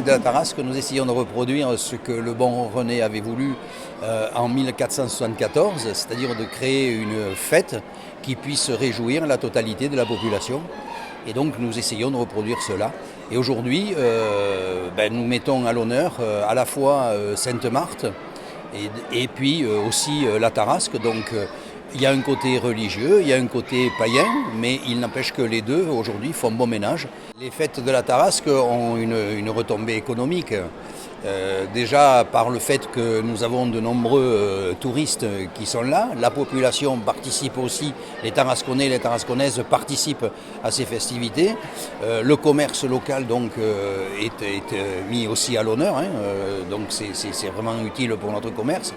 de la Tarasque, nous essayons de reproduire ce que le bon René avait voulu en 1474, c'est-à-dire de créer une fête qui puisse réjouir la totalité de la population. Et donc nous essayons de reproduire cela. Et aujourd'hui, nous mettons à l'honneur à la fois Sainte-Marthe et puis aussi la Tarasque. Donc il y a un côté religieux, il y a un côté païen, mais il n'empêche que les deux aujourd'hui font bon ménage. Les fêtes de la Tarasque ont une retombée économique. Déjà par le fait que nous avons de nombreux touristes qui sont là, la population participe aussi, les Tarasconnais et les Tarasconnaises participent à ces festivités. Le commerce local donc est mis aussi à l'honneur, donc c'est vraiment utile pour notre commerce.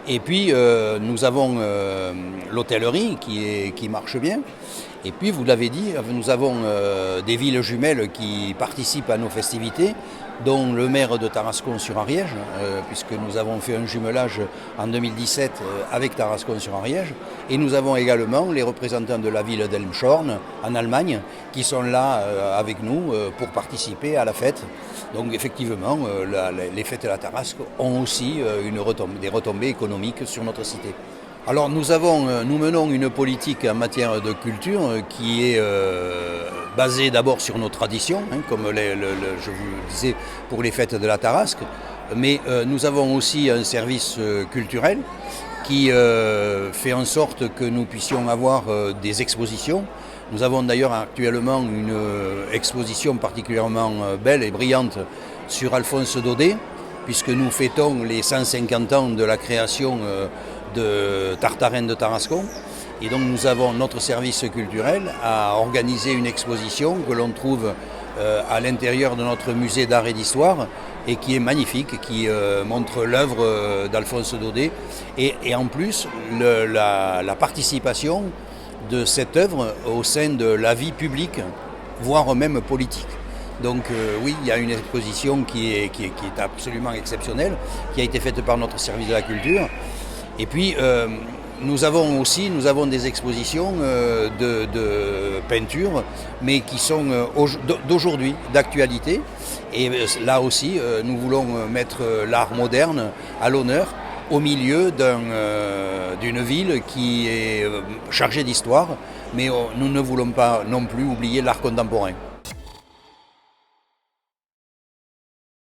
Et puis nous avons l'hôtellerie qui marche bien. Et puis vous l'avez dit, nous avons des villes jumelles qui participent à nos festivités, dont le maire de Tarascon-sur-Ariège, puisque nous avons fait un jumelage en 2017 avec Tarascon-sur-Ariège. Et nous avons également les représentants de la ville d'Elmshorn en Allemagne qui sont là avec nous pour participer à la fête. Donc effectivement, les fêtes de la Tarasque ont aussi des retombées économiques sur notre cité. Alors nous menons une politique en matière de culture qui est basée d'abord sur nos traditions, comme je vous le disais pour les fêtes de la Tarasque, mais nous avons aussi un service culturel qui fait en sorte que nous puissions avoir des expositions. Nous avons d'ailleurs actuellement une exposition particulièrement belle et brillante sur Alphonse Daudet, puisque nous fêtons les 150 ans de la création de Tartarin de Tarascon. Et donc nous avons notre service culturel à organiser une exposition que l'on trouve à l'intérieur de notre musée d'art et d'histoire et qui est magnifique, qui montre l'œuvre d'Alphonse Daudet et en plus la participation de cette œuvre au sein de la vie publique, voire même politique. Donc oui, il y a une exposition qui est absolument exceptionnelle, qui a été faite par notre service de la culture. Et puis nous avons des expositions de peinture, mais qui sont d'aujourd'hui, d'actualité. Et là aussi, nous voulons mettre l'art moderne à l'honneur au milieu d'une ville qui est chargée d'histoire, mais nous ne voulons pas non plus oublier l'art contemporain.